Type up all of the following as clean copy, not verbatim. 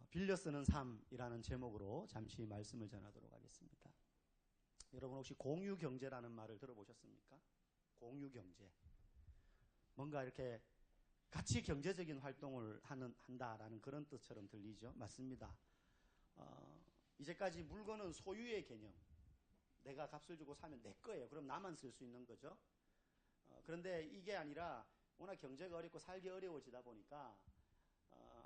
빌려 쓰는 삶이라는 제목으로 잠시 말씀을 전하도록 하겠습니다. 여러분 혹시 공유경제라는 말을 들어보셨습니까? 공유경제. 뭔가 이렇게 같이 경제적인 활동을 한다라는 그런 뜻처럼 들리죠? 맞습니다. 이제까지 물건은 소유의 개념. 내가 값을 주고 사면 내 거예요. 그럼 나만 쓸 수 있는 거죠. 그런데 이게 아니라 워낙 경제가 어렵고 살기 어려워지다 보니까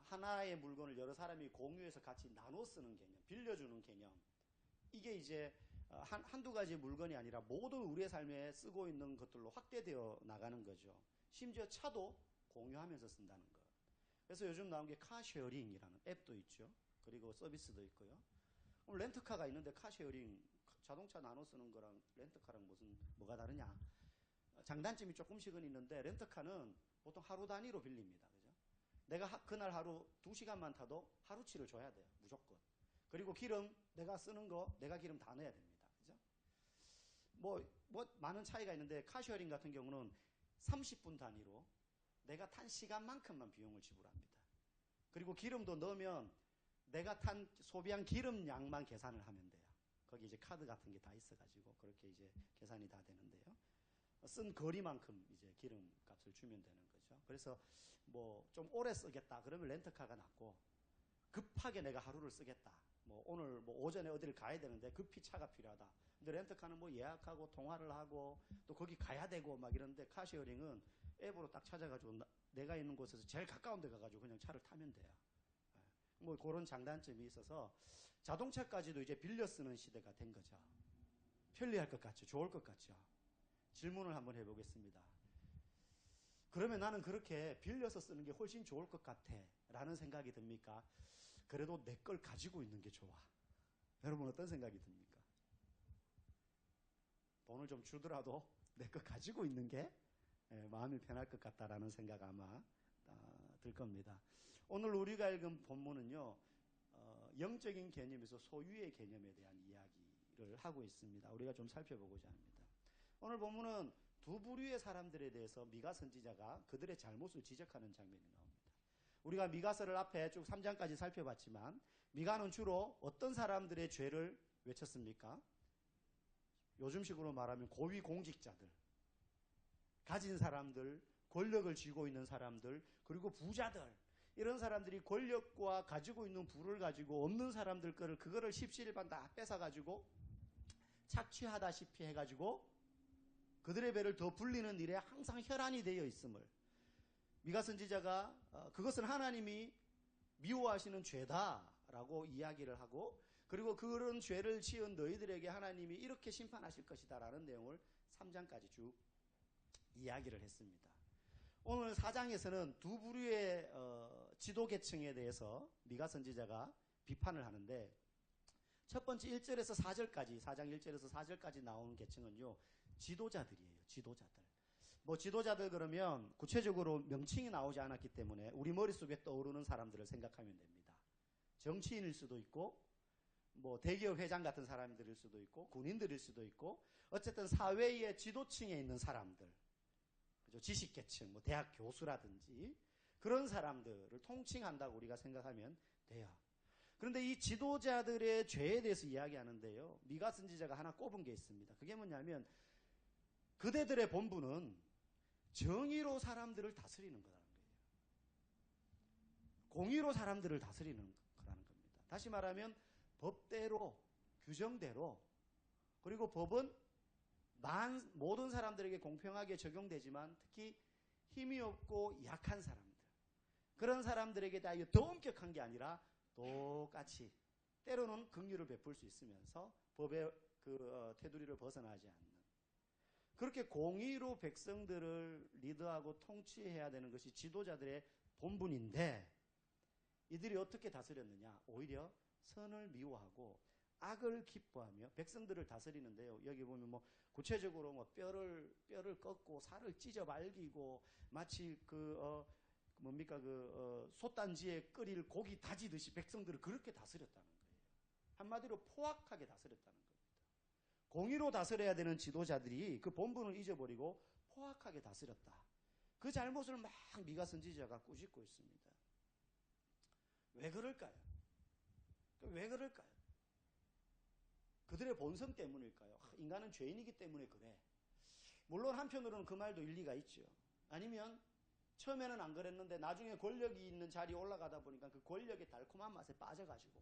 하나의 물건을 여러 사람이 공유해서 같이 나눠 쓰는 개념, 빌려주는 개념. 이게 이제 한두 가지 물건이 아니라 모든 우리의 삶에 쓰고 있는 것들로 확대되어 나가는 거죠. 심지어 차도 공유하면서 쓴다는 것. 그래서 요즘 나온 게 카쉐어링이라는 앱도 있죠. 그리고 서비스도 있고요. 그럼 렌트카가 있는데 카쉐어링, 자동차 나눠 쓰는 거랑 렌트카랑 뭐가 다르냐? 장단점이 조금씩은 있는데 렌트카는 보통 하루 단위로 빌립니다. 그죠? 내가 그날 하루 2시간만 타도 하루치를 줘야 돼요. 무조건. 그리고 기름 내가 쓰는 거 내가 기름 다 넣어야 됩니다. 그죠? 많은 차이가 있는데 카쉐어링 같은 경우는 30분 단위로 내가 탄 시간만큼만 비용을 지불합니다. 그리고 기름도 넣으면 내가 소비한 기름 양만 계산을 하면 돼요. 거기 이제 카드 같은 게 다 있어가지고 그렇게 이제 계산이 다 되는데요. 쓴 거리만큼 이제 기름 값을 주면 되는 거죠. 그래서 좀 오래 쓰겠다 그러면 렌트카가 낫고, 급하게 내가 하루를 쓰겠다. 오늘 오전에 어디를 가야 되는데 급히 차가 필요하다. 근데 렌트카는 예약하고 통화를 하고 또 거기 가야 되고 막 이런데, 카쉐어링은 앱으로 딱 찾아가지고 내가 있는 곳에서 제일 가까운 데 가가지고 그냥 차를 타면 돼요. 그런 장단점이 있어서 자동차까지도 이제 빌려 쓰는 시대가 된 거죠. 편리할 것 같죠? 좋을 것 같죠? 질문을 한번 해보겠습니다. 그러면 나는 그렇게 빌려서 쓰는 게 훨씬 좋을 것 같아 라는 생각이 듭니까? 그래도 내 걸 가지고 있는 게 좋아. 여러분 어떤 생각이 듭니까? 돈을 좀 주더라도 내 걸 가지고 있는 게 마음이 편할 것 같다라는 생각 아마 들 겁니다. 오늘 우리가 읽은 본문은요, 영적인 개념에서 소유의 개념에 대한 이야기를 하고 있습니다. 우리가 좀 살펴보고자 합니다. 오늘 본문은 두 부류의 사람들에 대해서 미가 선지자가 그들의 잘못을 지적하는 장면이 나옵니다. 우리가 미가서를 앞에 쭉 3장까지 살펴봤지만 미가는 주로 어떤 사람들의 죄를 외쳤습니까? 요즘식으로 말하면 고위공직자들, 가진 사람들, 권력을 쥐고 있는 사람들, 그리고 부자들, 이런 사람들이 권력과 가지고 있는 부를 가지고 없는 사람들 거를 그거를 십시일반 다 뺏어가지고 착취하다시피 해가지고 그들의 배를 더 불리는 일에 항상 혈안이 되어 있음을, 미가 선지자가 그것은 하나님이 미워하시는 죄다라고 이야기를 하고, 그리고 그런 죄를 지은 너희들에게 하나님이 이렇게 심판하실 것이다 라는 내용을 3장까지 쭉 이야기를 했습니다. 오늘 4장에서는 두 부류의 지도계층에 대해서 미가 선지자가 비판을 하는데, 첫 번째 1절에서 4절까지, 4장 1절에서 4절까지 나오는 계층은요, 지도자들이에요. 지도자들. 지도자들 그러면 구체적으로 명칭이 나오지 않았기 때문에 우리 머릿속에 떠오르는 사람들을 생각하면 됩니다. 정치인일 수도 있고, 대기업 회장 같은 사람들일 수도 있고, 군인들일 수도 있고, 어쨌든 사회의 지도층에 있는 사람들, 그죠? 지식계층, 대학 교수라든지 그런 사람들을 통칭한다고 우리가 생각하면 돼요. 그런데 이 지도자들의 죄에 대해서 이야기하는데요, 미가 선지자가 하나 꼽은 게 있습니다. 그게 뭐냐면 그대들의 본분은 정의로 사람들을 다스리는 거라는 거예요. 공의로 사람들을 다스리는 거라는 겁니다. 다시 말하면 법대로, 규정대로, 그리고 법은 모든 사람들에게 공평하게 적용되지만 특히 힘이 없고 약한 사람들, 그런 사람들에게 대하여 더 엄격한 게 아니라 똑같이 때로는 긍휼을 베풀 수 있으면서 법의 테두리를 벗어나지 않는, 그렇게 공의로 백성들을 리드하고 통치해야 되는 것이 지도자들의 본분인데, 이들이 어떻게 다스렸느냐? 오히려 선을 미워하고 악을 기뻐하며 백성들을 다스리는데요. 여기 보면 구체적으로 뼈를 꺾고 살을 찢어 말기고 마치 솥단지에 끓일 고기 다지듯이 백성들을 그렇게 다스렸다는 거예요. 한마디로 포악하게 다스렸다는 겁니다. 공의로 다스려야 되는 지도자들이 그 본분을 잊어버리고 포악하게 다스렸다. 그 잘못을 막 미가 선지자가 꾸짖고 있습니다. 왜 그럴까요? 왜 그럴까요? 그들의 본성 때문일까요? 인간은 죄인이기 때문에 그래. 물론 한편으로는 그 말도 일리가 있죠. 아니면 처음에는 안 그랬는데 나중에 권력이 있는 자리에 올라가다 보니까 그 권력의 달콤한 맛에 빠져가지고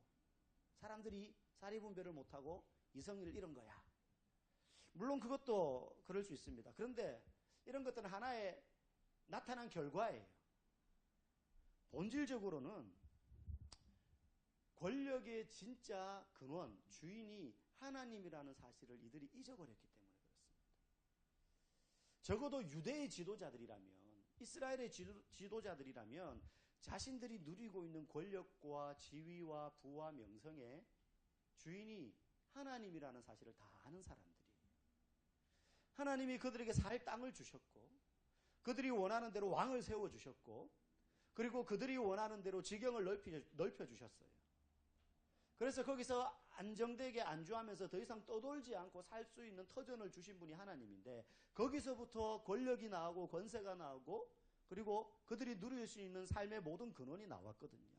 사람들이 사리분별을 못하고 이성의를 잃은 거야. 물론 그것도 그럴 수 있습니다. 그런데 이런 것들은 하나의 나타난 결과예요. 본질적으로는 권력의 진짜 근원, 주인이 하나님이라는 사실을 이들이 잊어버렸기 때문에 그렇습니다. 적어도 유대의 지도자들이라면, 이스라엘의 지도자들이라면 자신들이 누리고 있는 권력과 지위와 부와 명성의 주인이 하나님이라는 사실을 다 아는 사람들이에요. 하나님이 그들에게 살 땅을 주셨고, 그들이 원하는 대로 왕을 세워주셨고, 그리고 그들이 원하는 대로 지경을 넓혀주셨어요. 그래서 거기서 안정되게 안주하면서 더 이상 떠돌지 않고 살 수 있는 터전을 주신 분이 하나님인데, 거기서부터 권력이 나오고 권세가 나오고 그리고 그들이 누릴 수 있는 삶의 모든 근원이 나왔거든요.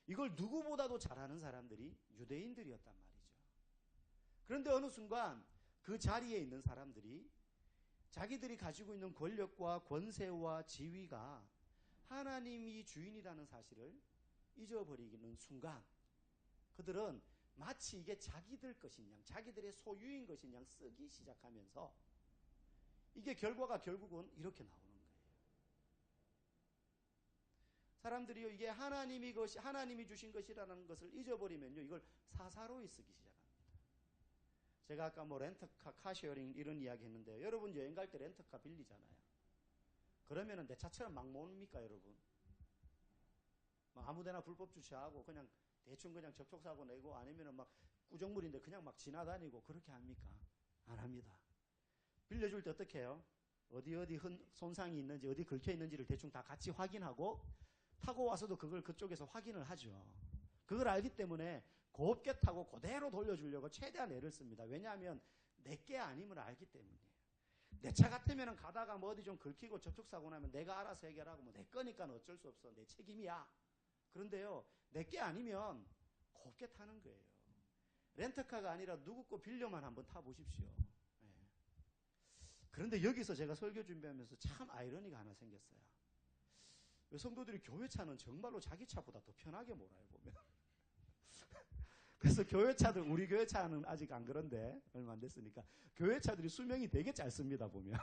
이걸 누구보다도 잘하는 사람들이 유대인들이었단 말이죠. 그런데 어느 순간 그 자리에 있는 사람들이 자기들이 가지고 있는 권력과 권세와 지위가 하나님이 주인이라는 사실을 잊어버리는 순간, 그들은 마치 이게 자기들 것인 양, 자기들의 소유인 것인 양 쓰기 시작하면서 이게 결과가 결국은 이렇게 나오는 거예요. 사람들이요, 이게 하나님이 주신 것이라는 것을 잊어버리면요, 이걸 사사로이 쓰기 시작합니다. 제가 아까 렌터카, 카쉐어링 이런 이야기 했는데요. 여러분 여행 갈 때 렌터카 빌리잖아요. 그러면은 내 차처럼 막 뭡니까, 여러분? 막 아무데나 불법 주차하고 그냥 대충 그냥 접촉사고 내고, 아니면은 막 구정물인데 그냥 막 지나다니고 그렇게 합니까? 안 합니다. 빌려줄 때 어떻게 해요? 어디 손상이 있는지, 어디 긁혀 있는지를 대충 다 같이 확인하고 타고 와서도 그걸 그쪽에서 확인을 하죠. 그걸 알기 때문에 곱게 타고 그대로 돌려주려고 최대한 애를 씁니다. 왜냐하면 내게 아님을 알기 때문이에요. 내 차 같으면 가다가 뭐 어디 좀 긁히고 접촉사고 나면 내가 알아서 해결하고, 뭐 내 거니까 어쩔 수 없어, 내 책임이야. 그런데요, 내게 아니면 곱게 타는 거예요. 렌터카가 아니라 누구 거 빌려만 한번 타보십시오. 네. 그런데 여기서 제가 설교 준비하면서 참 아이러니가 하나 생겼어요. 성도들이 교회 차는 정말로 자기 차보다 더 편하게 몰아요, 보면. 그래서 교회 차들, 우리 교회 차는 아직 안 그런데 얼마 안 됐으니까 교회 차들이 수명이 되게 짧습니다, 보면.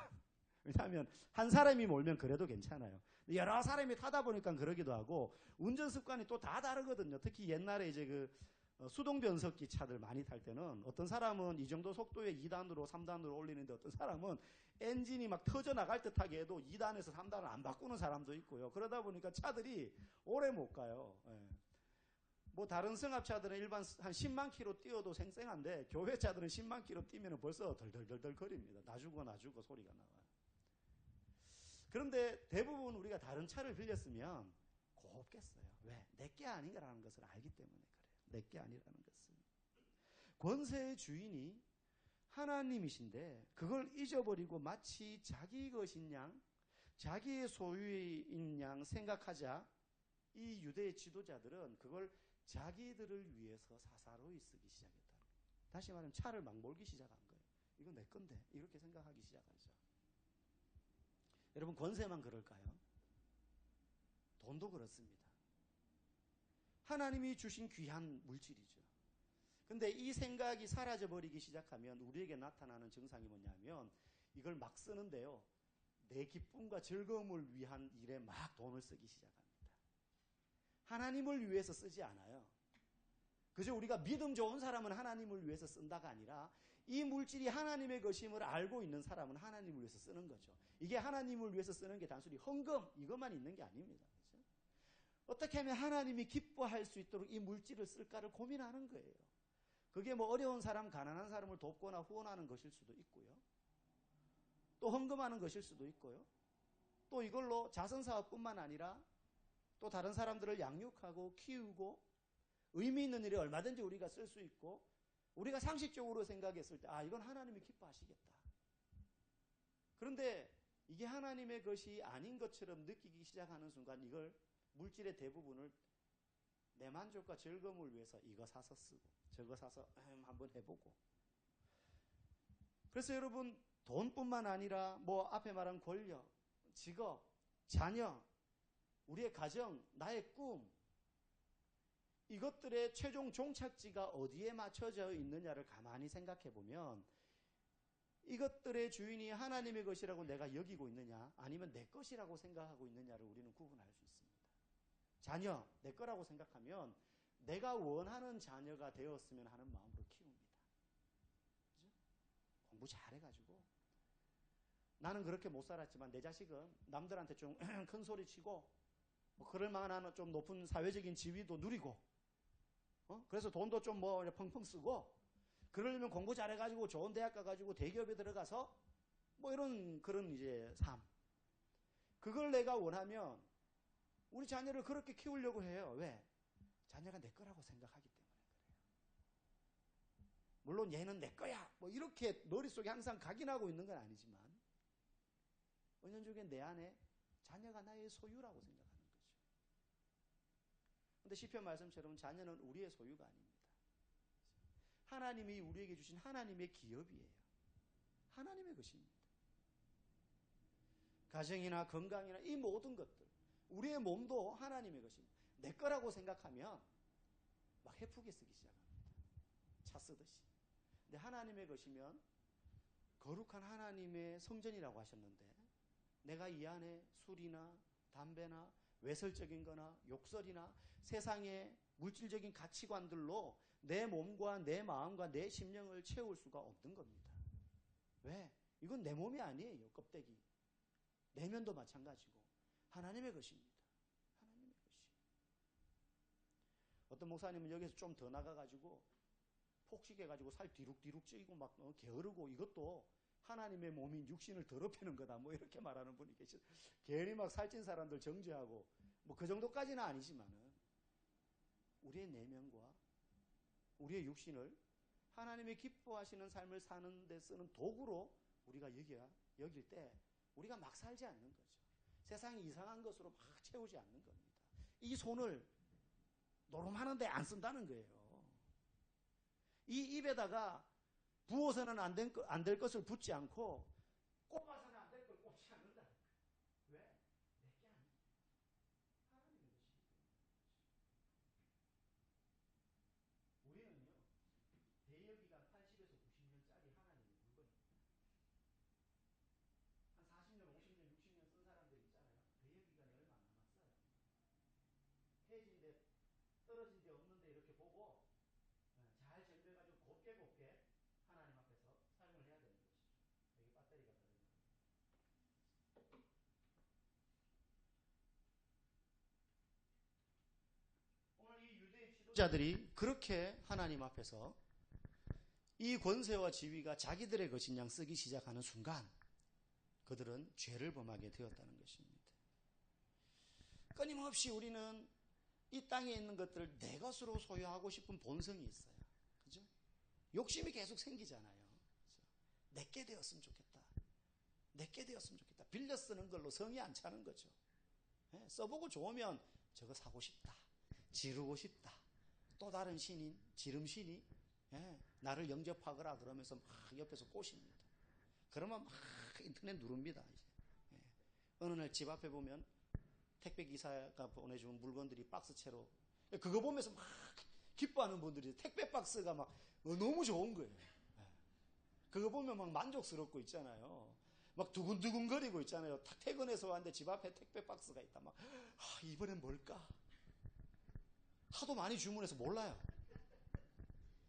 왜냐하면 한 사람이 몰면 그래도 괜찮아요. 여러 사람이 타다 보니까 그러기도 하고, 운전 습관이 또 다 다르거든요. 특히 옛날에 이제 수동 변속기 차들 많이 탈 때는 어떤 사람은 이 정도 속도에 2단으로 3단으로 올리는데, 어떤 사람은 엔진이 막 터져 나갈 듯하게 해도 2단에서 3단을 안 바꾸는 사람도 있고요. 그러다 보니까 차들이 오래 못 가요. 예. 뭐 다른 승합차들은 일반 한 10만 킬로 뛰어도 생생한데, 교회 차들은 10만 킬로 뛰면 벌써 덜덜덜덜 거립니다. 놔주고 소리가 나와요. 그런데 대부분 우리가 다른 차를 빌렸으면 곱겠어요. 왜? 내게 아니라는 것을 알기 때문에 그래요. 내게 아니라는 것은. 권세의 주인이 하나님이신데 그걸 잊어버리고 마치 자기 것인 양, 자기의 소유인 양 생각하자 이 유대의 지도자들은 그걸 자기들을 위해서 사사로이 쓰기 시작했다. 다시 말하면 차를 막 몰기 시작한 거예요. 이건 내 건데, 이렇게 생각하기 시작하죠. 여러분, 권세만 그럴까요? 돈도 그렇습니다. 하나님이 주신 귀한 물질이죠. 근데 이 생각이 사라져버리기 시작하면 우리에게 나타나는 증상이 뭐냐면, 이걸 막 쓰는데요, 내 기쁨과 즐거움을 위한 일에 막 돈을 쓰기 시작합니다. 하나님을 위해서 쓰지 않아요. 그저 우리가 믿음 좋은 사람은 하나님을 위해서 쓴다가 아니라, 이 물질이 하나님의 것임을 알고 있는 사람은 하나님을 위해서 쓰는 거죠. 이게 하나님을 위해서 쓰는 게 단순히 헌금 이것만 있는 게 아닙니다. 그렇죠? 어떻게 하면 하나님이 기뻐할 수 있도록 이 물질을 쓸까를 고민하는 거예요. 그게 뭐 어려운 사람, 가난한 사람을 돕거나 후원하는 것일 수도 있고요. 또 헌금하는 것일 수도 있고요. 또 이걸로 자선사업뿐만 아니라 또 다른 사람들을 양육하고 키우고 의미 있는 일에 얼마든지 우리가 쓸 수 있고, 우리가 상식적으로 생각했을 때 이건 하나님이 기뻐하시겠다. 그런데 이게 하나님의 것이 아닌 것처럼 느끼기 시작하는 순간, 이걸 물질의 대부분을 내 만족과 즐거움을 위해서 이거 사서 쓰고 저거 사서 한번 해보고. 그래서 여러분, 돈뿐만 아니라 뭐 앞에 말한 권력, 직업, 자녀, 우리의 가정, 나의 꿈, 이것들의 최종 종착지가 어디에 맞춰져 있느냐를 가만히 생각해 보면 이것들의 주인이 하나님의 것이라고 내가 여기고 있느냐, 아니면 내 것이라고 생각하고 있느냐를 우리는 구분할 수 있습니다. 자녀, 내 거라고 생각하면 내가 원하는 자녀가 되었으면 하는 마음으로 키웁니다. 그죠? 공부 잘해가지고 나는 그렇게 못 살았지만 내 자식은 남들한테 좀 큰 소리 치고 뭐 그럴 만한 좀 높은 사회적인 지위도 누리고, 그래서 돈도 좀 뭐 펑펑 쓰고, 그러려면 공부 잘해가지고 좋은 대학 가가지고 대기업에 들어가서 뭐 이런 그런 이제 삶, 그걸 내가 원하면 우리 자녀를 그렇게 키우려고 해요. 왜? 자녀가 내 거라고 생각하기 때문에 그래요. 물론 얘는 내 거야 뭐 이렇게 머릿속에 항상 각인하고 있는 건 아니지만 은연중에 내 안에 자녀가 나의 소유라고 생각하는 거죠. 근데 시편 말씀처럼 자녀는 우리의 소유가 아닙니다. 하나님이 우리에게 주신 하나님의 기업이에요. 하나님의 것입니다. 가정이나 건강이나 이 모든 것들, 우리의 몸도 하나님의 것입니다. 내 거라고 생각하면 막 해프게 쓰기 시작합니다. 차 쓰듯이. 근데 하나님의 것이면 거룩한 하나님의 성전이라고 하셨는데, 내가 이 안에 술이나 담배나 외설적인 거나 욕설이나 세상의 물질적인 가치관들로 내 몸과 내 마음과 내 심령을 채울 수가 없는 겁니다. 왜? 이건 내 몸이 아니에요. 껍데기. 내면도 마찬가지고 하나님의 것입니다. 하나님의 것이. 어떤 목사님은 여기서 좀 더 나가가지고 폭식해가지고 살 뒤룩뒤룩 찌고 막 게으르고 이것도 하나님의 몸인 육신을 더럽히는 거다 뭐 이렇게 말하는 분이 계시죠. 괜히 막 살찐 사람들 정죄하고 뭐 그 정도까지는 아니지만은 우리의 내면과 우리의 육신을 하나님의 기뻐하시는 삶을 사는 데 쓰는 도구로 우리가 여길 때 우리가 막 살지 않는 거죠. 세상이 이상한 것으로 막 채우지 않는 겁니다. 이 손을 노름하는데 안 쓴다는 거예요. 이 입에다가 부어서는 안 될 것을 붓지 않고 꼽아서는 안 될 걸 꼽지 않는다. 왜? 내게 아니에요. 하나님의 것이기 때문에. 우리는요, 대여기간 80에서 90년짜리 하나님의 물건입니다. 한 40년, 50년, 60년 쓴 사람들 있잖아요. 대여기간이 얼마 안 남았어요. 해진데 떨어진 데 없는데 이렇게 보고 잘 정리해가지고 곱게 하나님 앞에서 사용을 해야 되는 것이죠. 여기 배터리가 다르면. 오늘 이 유대의 지도자들이 그렇게 하나님 앞에서 이 권세와 지위가 자기들의 것인 양 쓰기 시작하는 순간 그들은 죄를 범하게 되었다는 것입니다. 끊임없이 우리는 이 땅에 있는 것들을 내 것으로 소유하고 싶은 본성이 있어요. 그죠? 욕심이 계속 생기잖아요. 내게 되었으면 좋겠다. 내게 되었으면 좋겠다. 빌려 쓰는 걸로 성이 안 차는 거죠. 써보고 좋으면 저거 사고 싶다. 지르고 싶다. 또 다른 신인, 지름신이 나를 영접하거라 그러면서 막 옆에서 꼬십니다. 그러면 막 인터넷 누릅니다. 이제. 어느 날 집 앞에 보면 택배 기사가 보내준 물건들이 박스채로, 그거 보면서 막 기뻐하는 분들이 택배 박스가 막 너무 좋은 거예요. 그거 보면 막 만족스럽고 있잖아요. 막 두근두근거리고 있잖아요. 탁 퇴근해서 왔는데 집 앞에 택배 박스가 있다. 막 이번엔 뭘까? 하도 많이 주문해서 몰라요.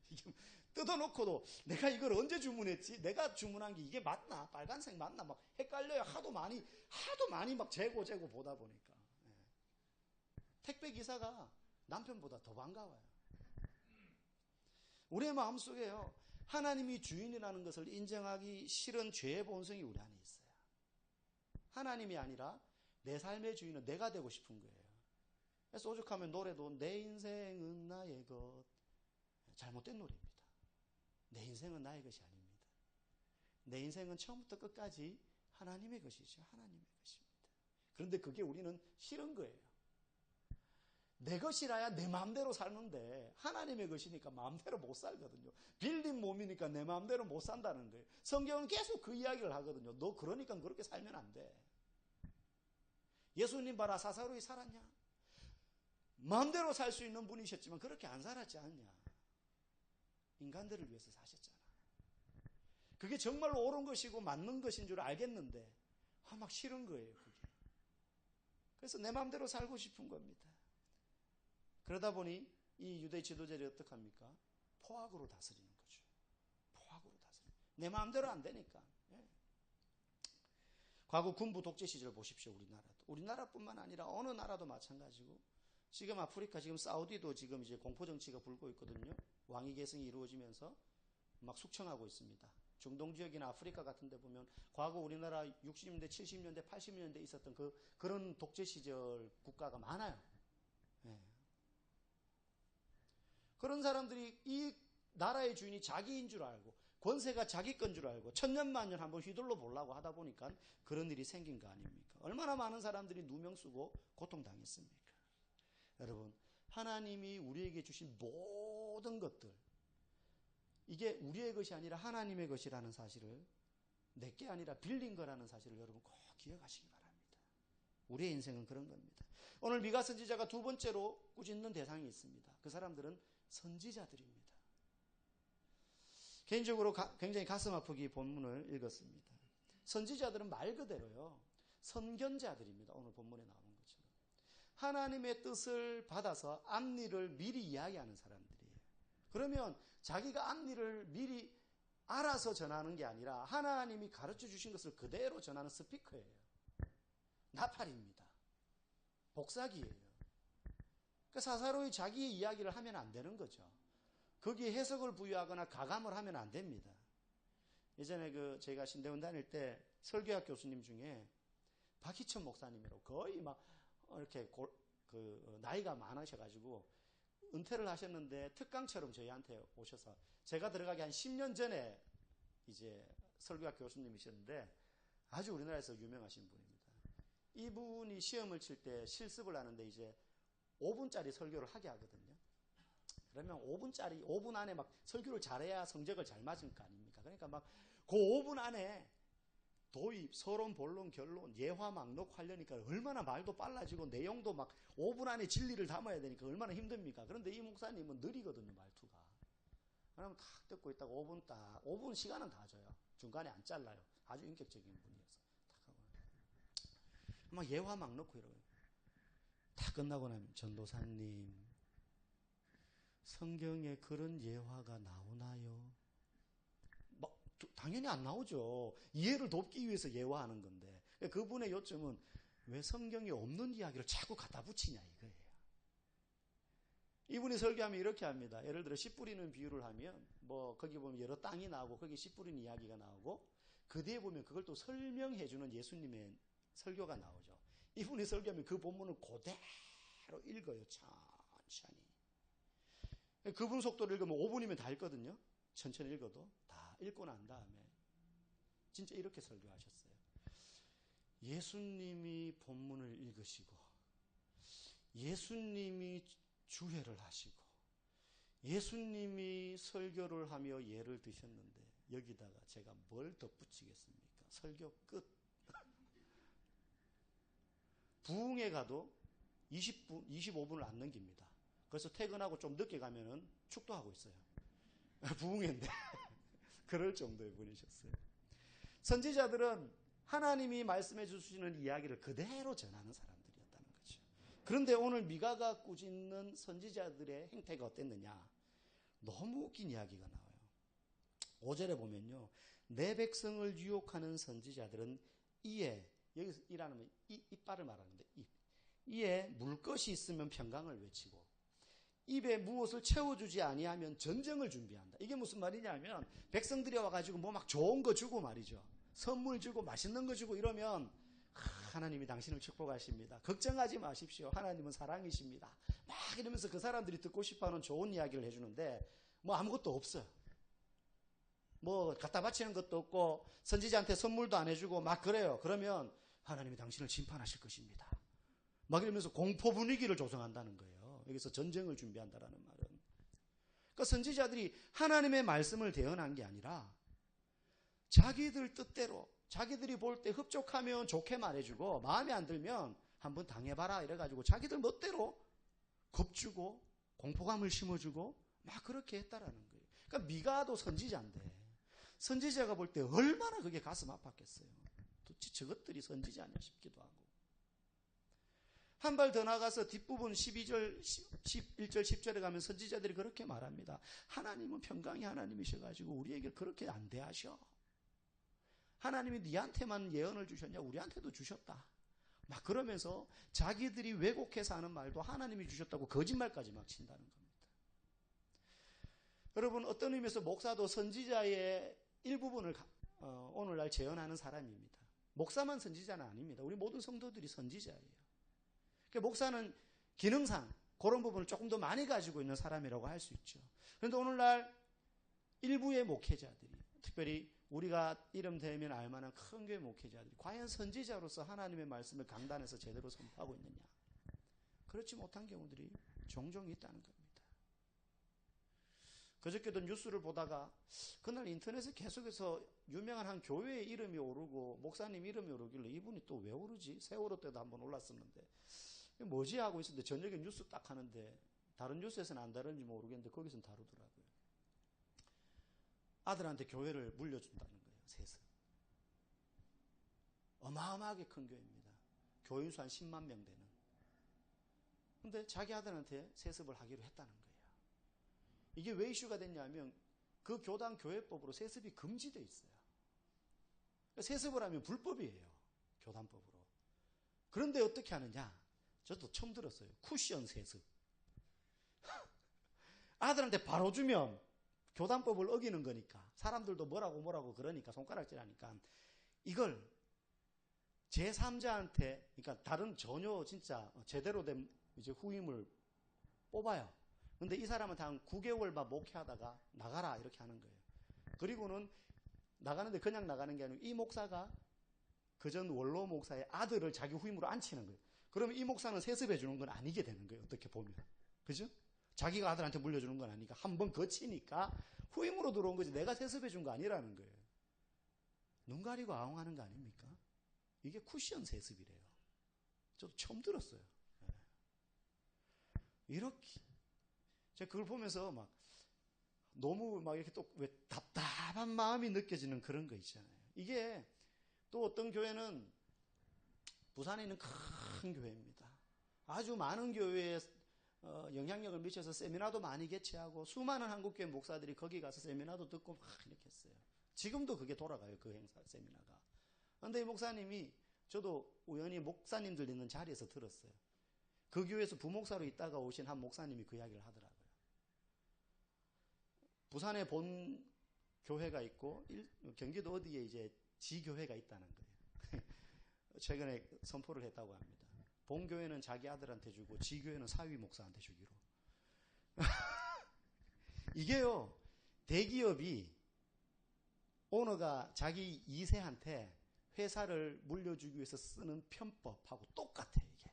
이게 뜯어놓고도 내가 이걸 언제 주문했지? 내가 주문한 게 이게 맞나? 빨간색 맞나? 막 헷갈려요. 하도 많이 막 재고 보다 보니까. 택배 기사가 남편보다 더 반가워요. 우리의 마음속에요, 하나님이 주인이라는 것을 인정하기 싫은 죄의 본성이 우리 안에 있어요. 하나님이 아니라 내 삶의 주인은 내가 되고 싶은 거예요. 그래서 오죽하면 노래도 내 인생은 나의 것, 잘못된 노래입니다. 내 인생은 나의 것이 아닙니다. 내 인생은 처음부터 끝까지 하나님의 것이죠. 하나님의 것입니다. 그런데 그게 우리는 싫은 거예요. 내 것이라야 내 마음대로 살는데 하나님의 것이니까 마음대로 못 살거든요. 빌린 몸이니까 내 마음대로 못 산다는 거예요. 성경은 계속 그 이야기를 하거든요. 너 그러니까 그렇게 살면 안 돼. 예수님 봐라, 사사로이 살았냐? 마음대로 살 수 있는 분이셨지만 그렇게 안 살았지 않냐? 인간들을 위해서 사셨잖아. 그게 정말로 옳은 것이고 맞는 것인 줄 알겠는데 막 싫은 거예요, 그게. 그래서 내 마음대로 살고 싶은 겁니다. 그러다 보니 이 유대 지도자들이 어떻게 합니까? 포악으로 다스리는 거죠. 포악으로 다스리는. 내 마음대로 안 되니까. 예. 과거 군부 독재 시절 보십시오, 우리나라도. 우리나라뿐만 아니라 어느 나라도 마찬가지고, 지금 아프리카, 지금 사우디도 지금 이제 공포정치가 불고 있거든요. 왕위 계승이 이루어지면서 막 숙청하고 있습니다. 중동 지역이나 아프리카 같은 데 보면 과거 우리나라 60년대, 70년대, 80년대 있었던 그런 독재 시절 국가가 많아요. 예. 그런 사람들이 이 나라의 주인이 자기인 줄 알고 권세가 자기 건 줄 알고 천년만년 한번 휘둘러 보려고 하다 보니까 그런 일이 생긴 거 아닙니까? 얼마나 많은 사람들이 누명 쓰고 고통당했습니까? 여러분, 하나님이 우리에게 주신 모든 것들, 이게 우리의 것이 아니라 하나님의 것이라는 사실을, 내게 아니라 빌린 거라는 사실을 여러분 꼭 기억하시기 바랍니다. 우리의 인생은 그런 겁니다. 오늘 미가 선지자가 두 번째로 꾸짖는 대상이 있습니다. 그 사람들은 선지자들입니다. 개인적으로 굉장히 가슴 아프게 본문을 읽었습니다. 선지자들은 말 그대로요, 선견자들입니다. 오늘 본문에 나오는 것처럼. 하나님의 뜻을 받아서 앞일을 미리 이야기하는 사람들이에요. 그러면 자기가 앞일을 미리 알아서 전하는 게 아니라 하나님이 가르쳐 주신 것을 그대로 전하는 스피커예요. 나팔입니다. 복사기예요. 그러니까 사사로이 자기의 이야기를 하면 안 되는 거죠. 거기에 해석을 부여하거나 가감을 하면 안 됩니다. 예전에 제가 신대원 다닐 때 설교학 교수님 중에 박희천 목사님이라고, 거의 막 이렇게 나이가 많으셔가지고 은퇴를 하셨는데 특강처럼 저희한테 오셔서, 제가 들어가기 한 10년 전에 이제 설교학 교수님이셨는데 아주 우리나라에서 유명하신 분입니다. 이분이 시험을 칠 때 실습을 하는데 이제 5분짜리 설교를 하게 하거든요. 그러면 5분 안에 막 설교를 잘해야 성적을 잘 맞을 거 아닙니까? 그러니까 막 그 5분 안에 도입, 서론, 본론, 결론, 예화, 막록 하려니까 얼마나 말도 빨라지고 내용도 막 5분 안에 진리를 담아야 되니까 얼마나 힘듭니까? 그런데 이 목사님은 느리거든요, 말투가. 그러면 탁 듣고 있다가 5분 시간은 다 줘요. 중간에 안 잘라요. 아주 인격적인 분이어서. 탁 하고 막 예화 막 넣고 이러고요. 다 끝나고 나면, 전도사님, 성경에 그런 예화가 나오나요? 당연히 안 나오죠. 이해를 돕기 위해서 예화하는 건데. 그분의 요점은 왜 성경에 없는 이야기를 자꾸 갖다 붙이냐 이거예요. 이분이 설교하면 이렇게 합니다. 예를 들어 씨 뿌리는 비유를 하면 거기 보면 여러 땅이 나오고 거기 씨 뿌리는 이야기가 나오고 그 뒤에 보면 그걸 또 설명해 주는 예수님의 설교가 나오죠. 이분이 설교하면 그 본문을 그대로 읽어요. 천천히. 그분 속도를 읽으면 5분이면 다 읽거든요. 천천히 읽어도 다 읽고 난 다음에 진짜 이렇게 설교하셨어요. 예수님이 본문을 읽으시고 예수님이 주회를 하시고 예수님이 설교를 하며 예를 드셨는데 여기다가 제가 뭘 덧붙이겠습니까? 설교 끝. 부흥에 가도 20분, 25분을 안 넘깁니다. 그래서 퇴근하고 좀 늦게 가면은 축도하고 있어요. 부흥회인데. 그럴 정도의 분이셨어요. 선지자들은 하나님이 말씀해 주시는 이야기를 그대로 전하는 사람들이었다는 거죠. 그런데 오늘 미가가 꾸짖는 선지자들의 행태가 어땠느냐? 너무 웃긴 이야기가 나와요. 5절에 보면요. 내 백성을 유혹하는 선지자들은 이에, 여기서 이라는 이빨을 말하는데 이에 물 것이 있으면 평강을 외치고 입에 무엇을 채워주지 아니하면 전쟁을 준비한다. 이게 무슨 말이냐면 백성들이 와가지고 뭐 막 좋은 거 주고 말이죠. 선물 주고 맛있는 거 주고 이러면 하나님이 당신을 축복하십니다. 걱정하지 마십시오. 하나님은 사랑이십니다. 막 이러면서 그 사람들이 듣고 싶어하는 좋은 이야기를 해주는데 뭐 아무것도 없어요. 뭐 갖다 바치는 것도 없고 선지자한테 선물도 안 해주고 막 그래요. 그러면 하나님이 당신을 심판하실 것입니다. 막 이러면서 공포 분위기를 조성한다는 거예요. 거예요. 여기서 전쟁을 준비한다라는 말은. 그러니까 선지자들이 하나님의 말씀을 대언한 게 아니라 자기들 뜻대로, 자기들이 볼 때 흡족하면 좋게 말해주고 마음에 안 들면 한번 당해봐라 이래가지고 자기들 멋대로 겁주고 공포감을 심어주고 막 그렇게 했다라는 거예요. 그러니까 미가도 선지자인데 선지자가 볼 때 얼마나 그게 가슴 아팠겠어요. 도대체 저것들이 선지자냐 싶기도 하고. 한 발 더 나가서 뒷부분 12절, 11절, 10절에 가면 선지자들이 그렇게 말합니다. 하나님은 평강의 하나님이셔가지고 우리에게 그렇게 안 대하셔. 하나님이 니한테만 예언을 주셨냐? 우리한테도 주셨다. 막 그러면서 자기들이 왜곡해서 하는 말도 하나님이 주셨다고 거짓말까지 막 친다는 겁니다. 여러분, 어떤 의미에서 목사도 선지자의 일부분을 오늘날 재현하는 사람입니다. 목사만 선지자는 아닙니다. 우리 모든 성도들이 선지자예요. 그러니까 목사는 기능상 그런 부분을 조금 더 많이 가지고 있는 사람이라고 할 수 있죠. 그런데 오늘날 일부의 목회자들이, 특별히 우리가 이름 대면 알만한 큰 교회 목회자들이 과연 선지자로서 하나님의 말씀을 강단에서 제대로 선포하고 있느냐? 그렇지 못한 경우들이 종종 있다는 겁니다. 그저께도 뉴스를 보다가 그날 인터넷에 계속해서 유명한 한 교회의 이름이 오르고 목사님 이름이 오르길래 이분이 또 왜 오르지? 세월호 때도 한번 올랐었는데 뭐지 하고 있었는데 저녁에 뉴스 딱 하는데 다른 뉴스에서는 안 다른지 모르겠는데 거기서는 다루더라고요. 아들한테 교회를 물려준다는 거예요. 셋을. 어마어마하게 큰 교회입니다. 교인수 한 10만 명 되는. 근데 자기 아들한테 세습을 하기로 했다는 거예요. 이게 왜 이슈가 됐냐면 그 교당 교회법으로 세습이 금지되어 있어요. 세습을 하면 불법이에요. 교단법으로. 그런데 어떻게 하느냐? 저도 처음 들었어요. 쿠션 세습. 아들한테 바로 주면 교단법을 어기는 거니까 사람들도 뭐라고 그러니까 손가락질하니까 이걸 제3자한테 그러니까 다른 전혀 진짜 제대로 된 이제 후임을 뽑아요. 근데 이 사람은 한 9개월만 목회하다가 나가라 이렇게 하는 거예요. 그리고는 나가는데 그냥 나가는 게 아니고 이 목사가 그전 원로 목사의 아들을 자기 후임으로 앉히는 거예요. 그러면 이 목사는 세습해 주는 건 아니게 되는 거예요. 어떻게 보면. 그죠? 자기가 아들한테 물려주는 건 아니니까 한번 거치니까 후임으로 들어온 거지 내가 세습해 준 거 아니라는 거예요. 눈 가리고 아웅하는 거 아닙니까? 이게 쿠션 세습이래요. 저도 처음 들었어요. 이렇게 제가 그걸 보면서 막 너무 막 이렇게 또 왜 답답한 마음이 느껴지는 그런 거 있잖아요. 이게 또 어떤 교회는 부산에 있는 큰 교회입니다. 아주 많은 교회에 영향력을 미쳐서 세미나도 많이 개최하고 수많은 한국교회 목사들이 거기 가서 세미나도 듣고 막 이렇게 했어요. 지금도 그게 돌아가요. 그 행사 세미나가. 그런데 이 목사님이 저도 우연히 목사님들 있는 자리에서 들었어요. 그 교회에서 부목사로 있다가 오신 한 목사님이 그 이야기를 하더라고요. 부산에 본 교회가 있고 경기도 어디에 이제 지교회가 있다는 거예요. 최근에 선포를 했다고 합니다. 본 교회는 자기 아들한테 주고 지교회는 사위 목사한테 주기로. 이게요. 대기업이 오너가 자기 2세한테 회사를 물려주기 위해서 쓰는 편법하고 똑같아요. 이게.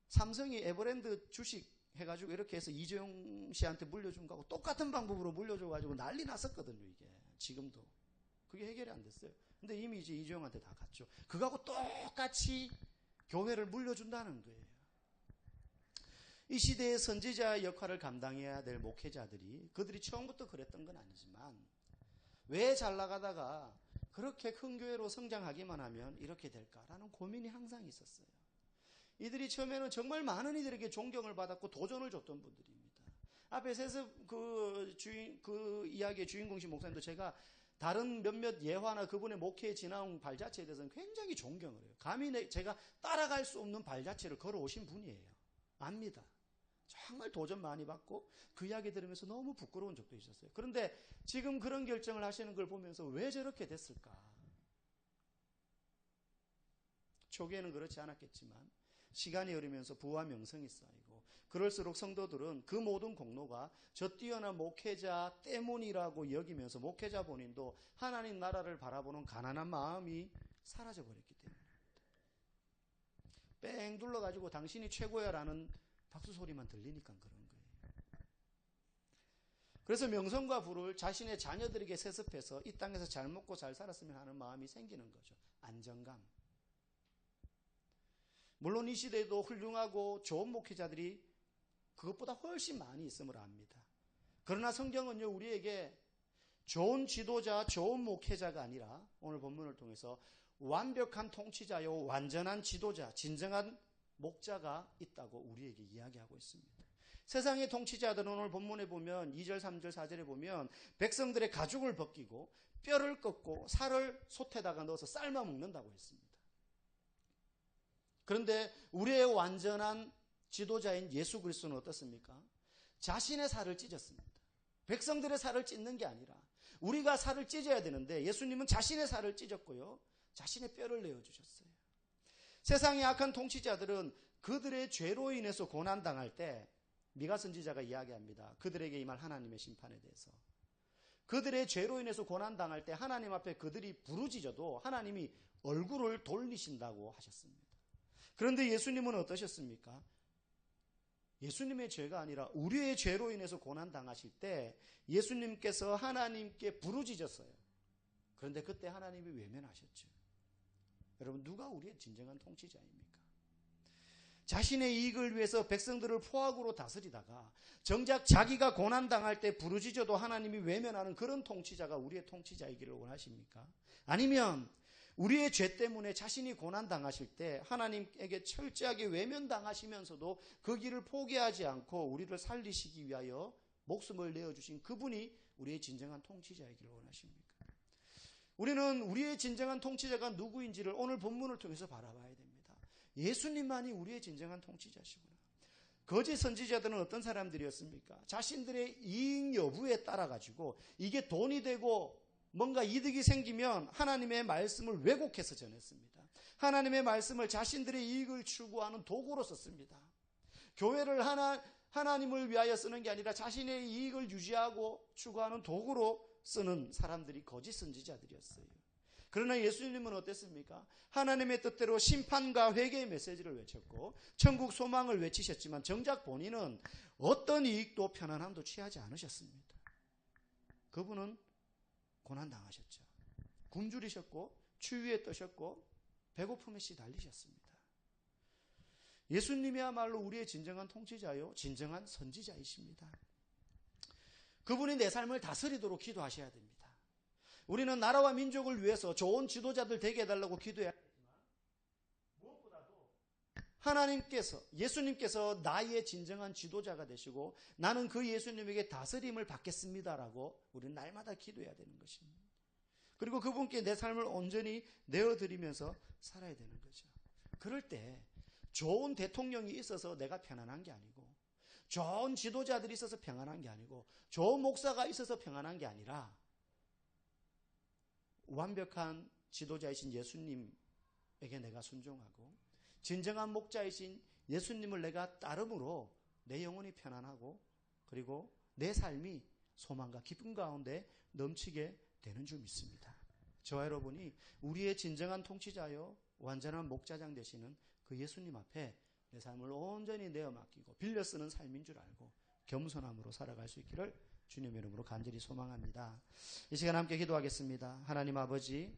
삼성이 에버랜드 주식 해가지고 이렇게 해서 이재용 씨한테 물려준 거하고 똑같은 방법으로 물려줘가지고 난리 났었거든요. 이게 지금도 그게 해결이 안 됐어요. 근데 이미 이제 이재용한테 다 갔죠. 그거하고 똑같이 교회를 물려준다는 거예요. 이 시대의 선지자 역할을 감당해야 될 목회자들이 그들이 처음부터 그랬던 건 아니지만 왜 잘 나가다가 그렇게 큰 교회로 성장하기만 하면 이렇게 될까라는 고민이 항상 있었어요. 이들이 처음에는 정말 많은 이들에게 존경을 받았고 도전을 줬던 분들입니다. 앞에 세습 그 이야기의 주인공신 목사님도 제가 다른 몇몇 예화나 그분의 목회에 지나온 발자취에 대해서는 굉장히 존경을 해요. 감히 제가 따라갈 수 없는 발자취를 걸어오신 분이에요. 압니다. 정말 도전 많이 받고 그 이야기 들으면서 너무 부끄러운 적도 있었어요. 그런데 지금 그런 결정을 하시는 걸 보면서 왜 저렇게 됐을까? 초기에는 그렇지 않았겠지만 시간이 흐르면서 부와 명성이 쌓이고 그럴수록 성도들은 그 모든 공로가 저 뛰어난 목회자 때문이라고 여기면서 목회자 본인도 하나님 나라를 바라보는 가난한 마음이 사라져버렸기 때문입니다. 뺑 둘러가지고 당신이 최고야라는 박수 소리만 들리니까 그런 거예요. 그래서 명성과 부를 자신의 자녀들에게 세습해서 이 땅에서 잘 먹고 잘 살았으면 하는 마음이 생기는 거죠. 안정감. 물론 이 시대에도 훌륭하고 좋은 목회자들이 그것보다 훨씬 많이 있음을 압니다. 그러나 성경은요, 우리에게 좋은 지도자, 좋은 목회자가 아니라 오늘 본문을 통해서 완벽한 통치자요, 완전한 지도자, 진정한 목자가 있다고 우리에게 이야기하고 있습니다. 세상의 통치자들은 오늘 본문에 보면 2절, 3절, 4절에 보면 백성들의 가죽을 벗기고 뼈를 꺾고 살을 솥에다가 넣어서 삶아 먹는다고 했습니다. 그런데 우리의 완전한 지도자인 예수 그리스도는 어떻습니까? 자신의 살을 찢었습니다. 백성들의 살을 찢는 게 아니라 우리가 살을 찢어야 되는데 예수님은 자신의 살을 찢었고요. 자신의 뼈를 내어주셨어요. 세상의 악한 통치자들은 그들의 죄로 인해서 고난당할 때 미가 선지자가 이야기합니다. 그들에게 임할 하나님의 심판에 대해서. 그들의 죄로 인해서 고난당할 때 하나님 앞에 그들이 부르짖어도 하나님이 얼굴을 돌리신다고 하셨습니다. 그런데 예수님은 어떠셨습니까? 예수님의 죄가 아니라 우리의 죄로 인해서 고난당하실 때 예수님께서 하나님께 부르짖었어요. 그런데 그때 하나님이 외면하셨죠. 여러분, 누가 우리의 진정한 통치자입니까? 자신의 이익을 위해서 백성들을 포악으로 다스리다가 정작 자기가 고난당할 때 부르짖어도 하나님이 외면하는 그런 통치자가 우리의 통치자이기를 원하십니까? 아니면 우리의 죄 때문에 자신이 고난당하실 때 하나님에게 철저하게 외면당하시면서도 그 길을 포기하지 않고 우리를 살리시기 위하여 목숨을 내어주신 그분이 우리의 진정한 통치자이기를 원하십니까? 우리는 우리의 진정한 통치자가 누구인지를 오늘 본문을 통해서 바라봐야 됩니다. 예수님만이 우리의 진정한 통치자시구나. 거짓 선지자들은 어떤 사람들이었습니까? 자신들의 이익 여부에 따라 가지고 이게 돈이 되고 뭔가 이득이 생기면 하나님의 말씀을 왜곡해서 전했습니다. 하나님의 말씀을 자신들의 이익을 추구하는 도구로 썼습니다. 교회를 하나님을 위하여 쓰는 게 아니라 자신의 이익을 유지하고 추구하는 도구로 쓰는 사람들이 거짓 선지자들이었어요. 그러나 예수님은 어땠습니까? 하나님의 뜻대로 심판과 회개의 메시지를 외쳤고 천국 소망을 외치셨지만 정작 본인은 어떤 이익도 편안함도 취하지 않으셨습니다. 그분은 고난당하셨죠. 굶주리셨고 추위에 떠셨고 배고픔에 시달리셨습니다. 예수님이야말로 우리의 진정한 통치자요, 진정한 선지자이십니다. 그분이 내 삶을 다스리도록 기도하셔야 됩니다. 우리는 나라와 민족을 위해서 좋은 지도자들 되게 해달라고 기도해야 되지만 무엇보다도 하나님께서, 예수님께서 나의 진정한 지도자가 되시고 나는 그 예수님에게 다스림을 받겠습니다라고 우리는 날마다 기도해야 되는 것입니다. 그리고 그분께 내 삶을 온전히 내어드리면서 살아야 되는 거죠. 그럴 때 좋은 대통령이 있어서 내가 편안한 게 아니고 좋은 지도자들이 있어서 평안한 게 아니고 좋은 목사가 있어서 평안한 게 아니라 완벽한 지도자이신 예수님에게 내가 순종하고 진정한 목자이신 예수님을 내가 따름으로 내 영혼이 편안하고 그리고 내 삶이 소망과 기쁨 가운데 넘치게 되는 줄 믿습니다. 저와 여러분이 우리의 진정한 통치자요 완전한 목자장 되시는 그 예수님 앞에 내 삶을 온전히 내어 맡기고 빌려 쓰는 삶인 줄 알고 겸손함으로 살아갈 수 있기를 주님의 이름으로 간절히 소망합니다. 이 시간 함께 기도하겠습니다. 하나님 아버지,